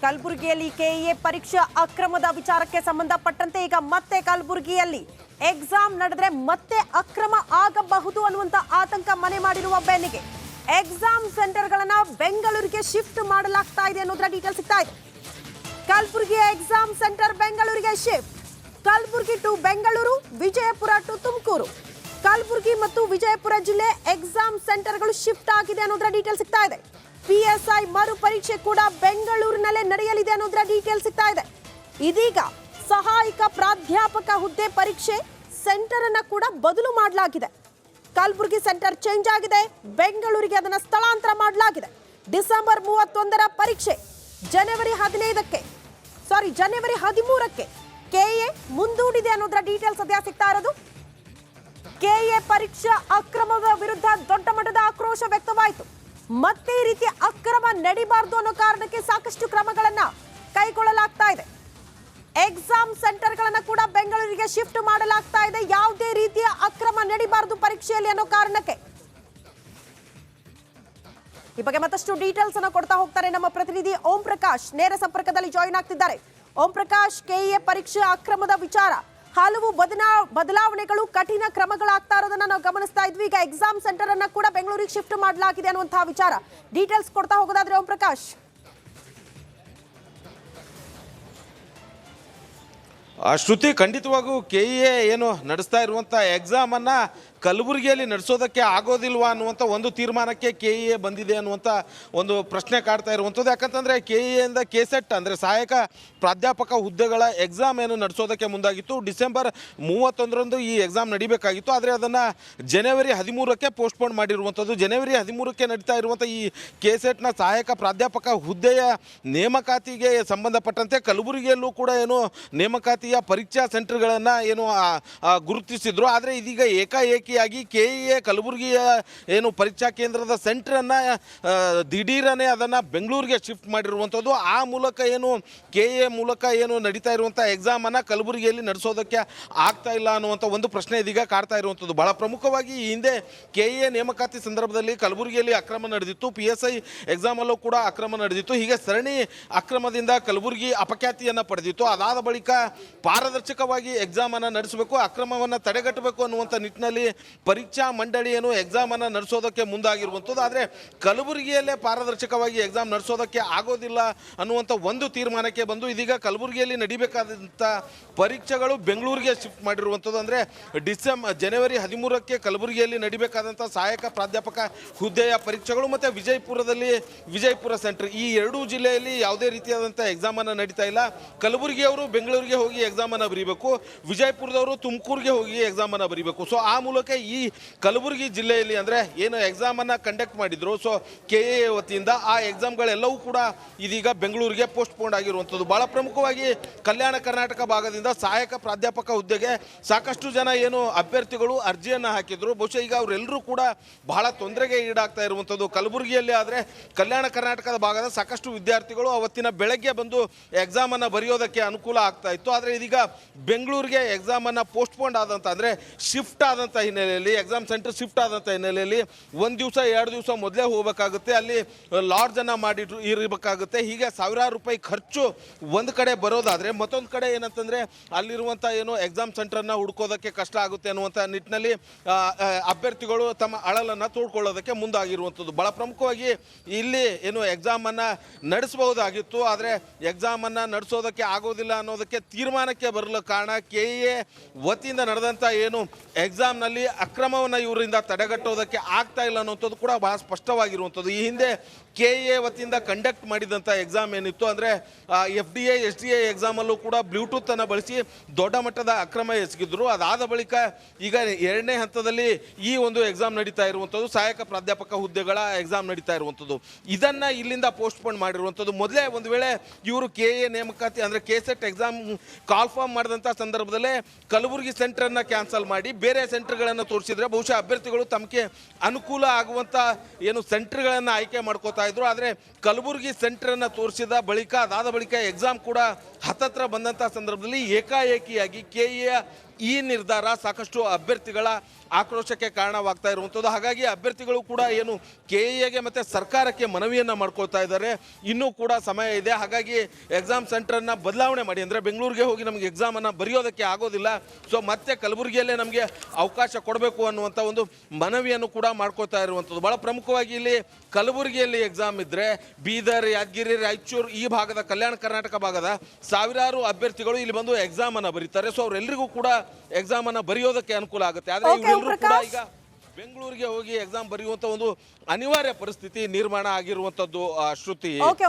ಕಲಬುರಗಿಯಲ್ಲಿ ಕೆಇಎ ಪರೀಕ್ಷಾ ಅಕ್ರಮದ ವಿಚಾರಕ್ಕೆ ಸಂಬಂಧಪಟ್ಟಂತೆ ಈಗ ಮತ್ತೆ ಕಲಬುರಗಿಯಲ್ಲಿ ಎಕ್ಸಾಮ್ ನಡೆದ್ರೆ ಮತ್ತೆ ಅಕ್ರಮ ಆಗಬಹುದು ಅನ್ನುವಂತ ಆತಂಕ ಮನೆ ಮಾಡಿರುವ ಬೆನ್ನಿಗೆ ಎಕ್ಸಾಮ್ ಸೆಂಟರ್ಗಳನ್ನ ಬೆಂಗಳೂರಿಗೆ ಶಿಫ್ಟ್ ಮಾಡಲಾಗ್ತಾ ಇದೆ ಅನ್ನೋದರ ಡೀಟೇಲ್ ಸಿಗ್ತಾ ಇದೆ. ಕಲಬುರಗಿಯ ಎಕ್ಸಾಮ್ ಸೆಂಟರ್ ಬೆಂಗಳೂರಿಗೆ shift. Kalaburagi to Bengaluru, Vijayapura to Tumakuru. Kalaburagi ಮತ್ತು ವಿಜಯಪುರ ಜಿಲ್ಲೆ ಎಕ್ಸಾಮ್ ಸೆಂಟರ್ಗಳು ಶಿಫ್ಟ್ ಆಗಿದೆ ಅನ್ನೋದರ ಡೀಟೇಲ್ ಸಿಗ್ತಾ ಇದೆ. PSI ಮರು ಪರೀಕ್ಷೆ ಕೂಡ ಬೆಂಗಳೂರಿನಲ್ಲೇ ನಡೆಯಲಿದೆ ಅನ್ನೋದರ ಡೀಟೇಲ್ ಸಿಗ್ತಾ ಇದೆ. ಇದೀಗ ಸಹಾಯಕ ಪ್ರಾಧ್ಯಾಪಕ ಹುದ್ದೆ ಪರೀಕ್ಷೆ ಸೆಂಟರ್ ಅನ್ನ ಕೂಡ ಬದಲು ಮಾಡಲಾಗಿದೆ. ಕಲಬುರಗಿ ಸೆಂಟರ್ ಚೇಂಜ್ ಆಗಿದೆ, ಬೆಂಗಳೂರಿಗೆ ಅದನ್ನ ಸ್ಥಳಾಂತರ ಮಾಡಲಾಗಿದೆ. ಡಿಸೆಂಬರ್ 31ರ ಪರೀಕ್ಷೆ ಜನವರಿ 13ಕ್ಕೆ ಕೆಎ ಮುಂದೂಡಿದೆ ಅನ್ನೋದರ ಡೀಟೇಲ್ ಸದ್ಯ ಸಿಗ್ತಾ ಇರೋದು. ಕೆಎ ಪರೀಕ್ಷಾ ಅಕ್ರಮದ ವಿರುದ್ಧ ದೊಡ್ಡ ಮಟ್ಟದ ಆಕ್ರೋಶ ವ್ಯಕ್ತವಾಯಿತು. ಮತ್ತೆ ಈ ರೀತಿ ಅಕ್ರಮ ನಡೀಬಾರದು ಅನ್ನೋ ಕಾರಣಕ್ಕೆ ಸಾಕಷ್ಟು ಕ್ರಮಗಳನ್ನ ಕೈಗೊಳ್ಳಲಾಗ್ತಾ ಇದೆ. ಎಕ್ಸಾಮ್ ಸೆಂಟರ್ಗಳನ್ನ ಕೂಡ ಬೆಂಗಳೂರಿಗೆ ಶಿಫ್ಟ್ ಮಾಡಲಾಗ್ತಾ ಇದೆ. ಯಾವುದೇ ರೀತಿಯ ಅಕ್ರಮ ನಡೀಬಾರದು ಪರೀಕ್ಷೆಯಲ್ಲಿ ಅನ್ನೋ ಕಾರಣಕ್ಕೆ. ಈ ಬಗ್ಗೆ ಮತ್ತಷ್ಟು ಡೀಟೇಲ್ಸ್ ಅನ್ನು ಕೊಡ್ತಾ ಹೋಗ್ತಾರೆ ನಮ್ಮ ಪ್ರತಿನಿಧಿ ಓಂ ಪ್ರಕಾಶ್. ನೇರ ಸಂಪರ್ಕದಲ್ಲಿ ಜಾಯಿನ್ ಆಗ್ತಿದ್ದಾರೆ. ಓಂ ಪ್ರಕಾಶ್, ಕೆಇಎ ಪರೀಕ್ಷೆ ಅಕ್ರಮದ ವಿಚಾರ, ಹಲವು ಬದಲಾವಣೆಗಳು, ಕಠಿಣ ಕ್ರಮಗಳಾಗ್ತಾ ಇರೋದನ್ನ ನಾವು ಗಮನಿಸ್ತಾ ಇದ್ವಿ. ಈಗ ಎಕ್ಸಾಮ್ ಸೆಂಟರ್ ಅನ್ನ ಕೂಡ ಬೆಂಗಳೂರಿಗೆ ಶಿಫ್ಟ್ ಮಾಡಲಾಗಿದೆ ಅನ್ನುವಂತಹ ವಿಚಾರ, ಡೀಟೇಲ್ಸ್ ಕೊಡ್ತಾ ಹೋಗೋದಾದ್ರೆ ಓಂ ಪ್ರಕಾಶ್. ಶ್ರುತಿ, ಖಂಡಿತವಾಗೂ ಕೆಇಎ ಏನು ನಡೆಸ್ತಾ ಇರುವಂಥ ಎಕ್ಸಾಮನ್ನು ಕಲಬುರಗಿಯಲ್ಲಿ ನಡೆಸೋದಕ್ಕೆ ಆಗೋದಿಲ್ವಾ ಅನ್ನುವಂಥ ಒಂದು ತೀರ್ಮಾನಕ್ಕೆ ಕೆಇಎ ಬಂದಿದೆ ಅನ್ನುವಂಥ ಒಂದು ಪ್ರಶ್ನೆ ಕಾಡ್ತಾ ಇರುವಂಥದ್ದು. ಯಾಕಂತಂದರೆ ಕೆಇಎಯಿಂದ ಕೆಸೆಟ್ ಅಂದರೆ ಸಹಾಯಕ ಪ್ರಾಧ್ಯಾಪಕ ಹುದ್ದೆಗಳ ಎಕ್ಸಾಮ್ ಏನು ನಡೆಸೋದಕ್ಕೆ ಮುಂದಾಗಿತ್ತು. ಡಿಸೆಂಬರ್ 31ರಂದು ಈ ಎಕ್ಸಾಮ್ ನಡಿಬೇಕಾಗಿತ್ತು. ಆದರೆ ಅದನ್ನು ಜನವರಿ 13ಕ್ಕೆ ಪೋಸ್ಟ್ಪೋನ್ ಮಾಡಿರುವಂಥದ್ದು. ಜನವರಿ 13ಕ್ಕೆ ನಡೀತಾ ಇರುವಂಥ ಈ ಕೆಸೆಟ್ನ ಸಹಾಯಕ ಪ್ರಾಧ್ಯಾಪಕ ಹುದ್ದೆಯ ನೇಮಕಾತಿಗೆ ಸಂಬಂಧಪಟ್ಟಂತೆ ಕಲಬುರಗಿಯಲ್ಲೂ ಕೂಡ ಏನು ನೇಮಕಾತಿಯ ಪರೀಕ್ಷಾ ಸೆಂಟರ್ಗಳನ್ನು ಏನು ಗುರುತಿಸಿದ್ರು. ಆದರೆ ಇದೀಗ ಏಕಾಏಕಿ ಕೆಇಎ ಕಲಬುರಗಿಯ ಏನು ಪರೀಕ್ಷಾ ಕೇಂದ್ರದ ಸೆಂಟರನ್ನು ದಿಢೀರನೆ ಅದನ್ನು ಬೆಂಗಳೂರಿಗೆ ಶಿಫ್ಟ್ ಮಾಡಿರುವಂಥದ್ದು. ಆ ಮೂಲಕ ಏನು ಕೆಇಎ ಮೂಲಕ ಏನು ನಡೀತಾ ಇರುವಂಥ ಎಕ್ಸಾಮನ್ನು ಕಲಬುರಗಿಯಲ್ಲಿ ನಡೆಸೋದಕ್ಕೆ ಆಗ್ತಾ ಇಲ್ಲ ಅನ್ನುವಂಥ ಒಂದು ಪ್ರಶ್ನೆ ಇದೀಗ ಕಾಡ್ತಾ ಇರುವಂಥದ್ದು. ಬಹಳ ಪ್ರಮುಖವಾಗಿ ಈ ಹಿಂದೆ ಕೆಇಎ ನೇಮಕಾತಿ ಸಂದರ್ಭದಲ್ಲಿ ಕಲಬುರಗಿಯಲ್ಲಿ ಅಕ್ರಮ ನಡೆದಿತ್ತು. PSI ಎಕ್ಸಾಮಲ್ಲೂ ಕೂಡ ಅಕ್ರಮ ನಡೆದಿತ್ತು. ಹೀಗೆ ಸರಣಿ ಅಕ್ರಮದಿಂದ ಕಲಬುರಗಿ ಅಪಖ್ಯಾತಿಯನ್ನು ಪಡೆದಿತ್ತು. ಅದಾದ ಬಳಿಕ ಪಾರದರ್ಶಕವಾಗಿ ಎಕ್ಸಾಮನ್ನು ನಡೆಸಬೇಕು, ಅಕ್ರಮವನ್ನು ತಡೆಗಟ್ಟಬೇಕು ಅನ್ನುವಂಥ ನಿಟ್ಟಿನಲ್ಲಿ ಪರೀಕ್ಷಾ ಮಂಡಳಿ ಏನು ಎಕ್ಸಾಮನ್ನು ನಡೆಸೋದಕ್ಕೆ ಮುಂದಾಗಿರುವಂಥದ್ದು. ಆದರೆ ಕಲಬುರಗಿಯಲ್ಲೇ ಪಾರದರ್ಶಕವಾಗಿ ಎಕ್ಸಾಮ್ ನಡೆಸೋದಕ್ಕೆ ಆಗೋದಿಲ್ಲ ಅನ್ನುವಂಥ ಒಂದು ತೀರ್ಮಾನಕ್ಕೆ ಬಂದು ಇದೀಗ ಕಲಬುರಗಿಯಲ್ಲಿ ನಡಿಬೇಕಾದಂಥ ಪರೀಕ್ಷೆಗಳು ಬೆಂಗಳೂರಿಗೆ ಶಿಫ್ಟ್ ಮಾಡಿರುವಂಥದ್ದು. ಅಂದರೆ ಜನವರಿ 13ಕ್ಕೆ ಕಲಬುರಗಿಯಲ್ಲಿ ನಡಿಬೇಕಾದಂಥ ಸಹಾಯಕ ಪ್ರಾಧ್ಯಾಪಕ ಹುದ್ದೆಯ ಪರೀಕ್ಷೆಗಳು ಮತ್ತು ವಿಜಯಪುರ ಸೆಂಟರ್, ಈ ಎರಡೂ ಜಿಲ್ಲೆಯಲ್ಲಿ ಯಾವುದೇ ರೀತಿಯಾದಂಥ ಎಕ್ಸಾಮನ್ನು ನಡೀತಾ ಇಲ್ಲ. ಕಲಬುರಗಿಯವರು ಬೆಂಗಳೂರಿಗೆ ಹೋಗಿ ಎಕ್ಸಾಮನ್ನು ಬರೀಬೇಕು, ವಿಜಯಪುರದವರು ತುಮಕೂರಿಗೆ ಹೋಗಿ ಎಕ್ಸಾಮನ್ನು ಬರೀಬೇಕು. ಸೊ ಆ ಮೂಲಕ ಈ ಕಲಬುರಗಿ ಜಿಲ್ಲೆಯಲ್ಲಿ ಅಂದರೆ ಏನು ಎಕ್ಸಾಮನ್ನು ಕಂಡಕ್ಟ್ ಮಾಡಿದ್ರು, ಸೊ ಕೆಎ ವತಿಯಿಂದ ಆ ಎಕ್ಸಾಮ್ಗಳೆಲ್ಲವೂ ಕೂಡ ಇದೀಗ ಬೆಂಗಳೂರಿಗೆ ಪೋಸ್ಟ್ಪೋನ್ ಆಗಿರುವಂಥದ್ದು. ಭಾಳ ಪ್ರಮುಖವಾಗಿ ಕಲ್ಯಾಣ ಕರ್ನಾಟಕ ಭಾಗದಿಂದ ಸಹಾಯಕ ಪ್ರಾಧ್ಯಾಪಕ ಹುದ್ದೆಗೆ ಸಾಕಷ್ಟು ಜನ ಏನು ಅಭ್ಯರ್ಥಿಗಳು ಅರ್ಜಿಯನ್ನು ಹಾಕಿದ್ರು. ಬಹುಶಃ ಈಗ ಅವರೆಲ್ಲರೂ ಕೂಡ ಬಹಳ ತೊಂದರೆಗೆ ಈಡಾಗ್ತಾ ಇರುವಂಥದ್ದು. ಕಲಬುರಗಿಯಲ್ಲಿ ಆದರೆ ಕಲ್ಯಾಣ ಕರ್ನಾಟಕದ ಭಾಗದ ಸಾಕಷ್ಟು ವಿದ್ಯಾರ್ಥಿಗಳು ಅವತ್ತಿನ ಬೆಳಗ್ಗೆ ಬಂದು ಎಕ್ಸಾಮನ್ನು ಬರೆಯೋದಕ್ಕೆ ಅನುಕೂಲ ಆಗ್ತಾ ಇತ್ತು. ಆದರೆ ಇದೀಗ ಬೆಂಗಳೂರಿಗೆ ಎಕ್ಸಾಮನ್ನು ಪೋಸ್ಟ್ಪೋನ್ ಆದಂಥ ಅಂದರೆ ಶಿಫ್ಟ್ ಆದಂಥ ಹಿನ್ನೆಲೆಯಲ್ಲಿ, ಎಕ್ಸಾಮ್ ಸೆಂಟರ್ ಶಿಫ್ಟ್ ಆದಂಥ ಹಿನ್ನೆಲೆಯಲ್ಲಿ 1 ದಿವಸ 2 ದಿವಸ ಮೊದಲೇ ಹೋಗಬೇಕಾಗುತ್ತೆ, ಅಲ್ಲಿ ಲಾಡ್ಜನ್ನು ಮಾಡಿ ಇರಬೇಕಾಗುತ್ತೆ. ಹೀಗೆ ಸಾವಿರಾರು ರೂಪಾಯಿ ಖರ್ಚು ಒಂದು ಕಡೆ ಬರೋದಾದರೆ, ಮತ್ತೊಂದು ಕಡೆ ಏನಂತಂದರೆ ಅಲ್ಲಿರುವಂಥ ಏನು ಎಕ್ಸಾಮ್ ಸೆಂಟರನ್ನು ಹುಡ್ಕೋದಕ್ಕೆ ಕಷ್ಟ ಆಗುತ್ತೆ ಅನ್ನುವಂಥ ನಿಟ್ಟಿನಲ್ಲಿ ಅಭ್ಯರ್ಥಿಗಳು ತಮ್ಮ ಅಳಲನ್ನು ತೋಡ್ಕೊಳ್ಳೋದಕ್ಕೆ ಮುಂದಾಗಿರುವಂಥದ್ದು. ಭಾಳ ಪ್ರಮುಖವಾಗಿ ಇಲ್ಲಿ ಏನು ಎಕ್ಸಾಮನ್ನು ನಡೆಸಬಹುದಾಗಿತ್ತು, ಆದರೆ ಎಕ್ಸಾಮನ್ನು ನಡೆಸೋದಕ್ಕೆ ಆಗೋದಿಲ್ಲ ಅನ್ನೋದಕ್ಕೆ ತೀರ್ಮಾನಕ್ಕೆ ಬರಲು ಕಾರಣ ಕೆಇಎ ವತಿಯಿಂದ ನಡೆದಂಥ ಏನು ಎಕ್ಸಾಮ್ನಲ್ಲಿ ಅಕ್ರಮವನ್ನು ಇವರಿಂದ ತಡೆಗಟ್ಟೋದಕ್ಕೆ ಆಗ್ತಾ ಇಲ್ಲ ಅನ್ನೋಂಥದ್ದು ಕೂಡ ಬಹಳ ಸ್ಪಷ್ಟವಾಗಿರುವಂಥದ್ದು. ಈ ಹಿಂದೆ ಕೆಇಎ ವತಿಯಿಂದ ಕಂಡಕ್ಟ್ ಮಾಡಿದಂಥ ಎಕ್ಸಾಮ್ ಏನಿತ್ತು ಅಂದರೆ FDA SDA ಎಕ್ಸಾಮಲ್ಲೂ ಕೂಡ ಬ್ಲೂಟೂತನ್ನು ಬಳಸಿ ದೊಡ್ಡ ಮಟ್ಟದ ಅಕ್ರಮ ಎಸಗಿದ್ರು. ಅದಾದ ಬಳಿಕ ಈಗ 2ನೇ ಹಂತದಲ್ಲಿ ಈ ಒಂದು ಎಕ್ಸಾಮ್ ನಡೀತಾ ಇರುವಂಥದ್ದು, ಸಹಾಯಕ ಪ್ರಾಧ್ಯಾಪಕ ಹುದ್ದೆಗಳ ಎಕ್ಸಾಮ್ ನಡೀತಾ ಇರುವಂಥದ್ದು. ಇದನ್ನು ಇಲ್ಲಿಂದ ಪೋಸ್ಟ್ಪೋನ್ ಮಾಡಿರುವಂಥದ್ದು. ಮೊದಲೇ ಒಂದು ವೇಳೆ ಇವರು ಕೆಇಎ ನೇಮಕಾತಿ ಅಂದರೆ ಕೆಸೆಟ್ ಎಕ್ಸಾಮ್ ಕಾಲ್ಫಾರ್ಮ್ ಮಾಡಿದಂಥ ಸಂದರ್ಭದಲ್ಲೇ ಕಲಬುರಗಿ ಸೆಂಟರನ್ನು ಕ್ಯಾನ್ಸಲ್ ಮಾಡಿ ಬೇರೆ ಸೆಂಟರ್ಗಳನ್ನು ತೋರಿಸಿದ್ರೆ ಬಹುಶಃ ಅಭ್ಯರ್ಥಿಗಳು ತಮಗೆ ಅನುಕೂಲ ಆಗುವಂಥ ಏನು ಸೆಂಟರ್ಗಳನ್ನು ಆಯ್ಕೆ ಮಾಡ್ಕೋತಾ ಇದ್ರು. ಆದರೆ ಕಲಬುರಗಿ ಸೆಂಟರನ್ನು ತೋರಿಸಿದ ಬಳಿಕ ಅದಾದ ಬಳಿಕ ಎಕ್ಸಾಮ್ ಕೂಡ ಹತ್ತತ್ರ ಬಂದಂಥ ಸಂದರ್ಭದಲ್ಲಿ ಏಕಾಏಕಿಯಾಗಿ ಕೆಇಎ ಈ ನಿರ್ಧಾರ ಸಾಕಷ್ಟು ಅಭ್ಯರ್ಥಿಗಳ ಆಕ್ರೋಶಕ್ಕೆ ಕಾರಣವಾಗ್ತಾ ಇರುವಂಥದ್ದು. ಹಾಗಾಗಿ ಅಭ್ಯರ್ಥಿಗಳು ಕೂಡ ಏನು KEAಗೆ ಮತ್ತು ಸರ್ಕಾರಕ್ಕೆ ಮನವಿಯನ್ನು ಮಾಡ್ಕೊಳ್ತಾ ಇದ್ದಾರೆ. ಇನ್ನೂ ಕೂಡ ಸಮಯ ಇದೆ, ಹಾಗಾಗಿ ಎಕ್ಸಾಮ್ ಸೆಂಟರನ್ನು ಬದಲಾವಣೆ ಮಾಡಿ, ಅಂದರೆ ಬೆಂಗಳೂರಿಗೆ ಹೋಗಿ ನಮಗೆ ಎಕ್ಸಾಮನ್ನು ಬರೆಯೋದಕ್ಕೆ ಆಗೋದಿಲ್ಲ, ಸೊ ಮತ್ತೆ ಕಲಬುರಗಿಯಲ್ಲೇ ನಮಗೆ ಅವಕಾಶ ಕೊಡಬೇಕು ಅನ್ನುವಂಥ ಒಂದು ಮನವಿಯನ್ನು ಕೂಡ ಮಾಡ್ಕೊಳ್ತಾ ಇರುವಂಥದ್ದು. ಭಾಳ ಪ್ರಮುಖವಾಗಿ ಇಲ್ಲಿ ಕಲಬುರಗಿಯಲ್ಲಿ ಎಕ್ಸಾಮ್ ಇದ್ದರೆ ಬೀದರ್, ಯಾದಗಿರಿ, ರಾಯಚೂರು ಈ ಭಾಗದ ಕಲ್ಯಾಣ ಕರ್ನಾಟಕ ಭಾಗದ ಸಾವಿರಾರು ಅಭ್ಯರ್ಥಿಗಳು ಇಲ್ಲಿ ಬಂದು ಎಕ್ಸಾಮನ್ನು ಬರೀತಾರೆ. ಸೊ ಅವರೆಲ್ಲರಿಗೂ ಕೂಡ ಎಕ್ಸಾಮನ್ನು ಬರೆಯೋದಕ್ಕೆ ಅನುಕೂಲ ಆಗುತ್ತೆ. ಆದರೆ ಇವರೆಲ್ಲರೂ ಕೂಡ ಈಗ ಬೆಂಗಳೂರಿಗೆ ಹೋಗಿ ಎಕ್ಸಾಮ್ ಬರೆಯುವಂಥ ಒಂದು ಅನಿವಾರ್ಯ ಪರಿಸ್ಥಿತಿ ನಿರ್ಮಾಣ ಆಗಿರುವಂಥದ್ದು ಶ್ರುತಿ.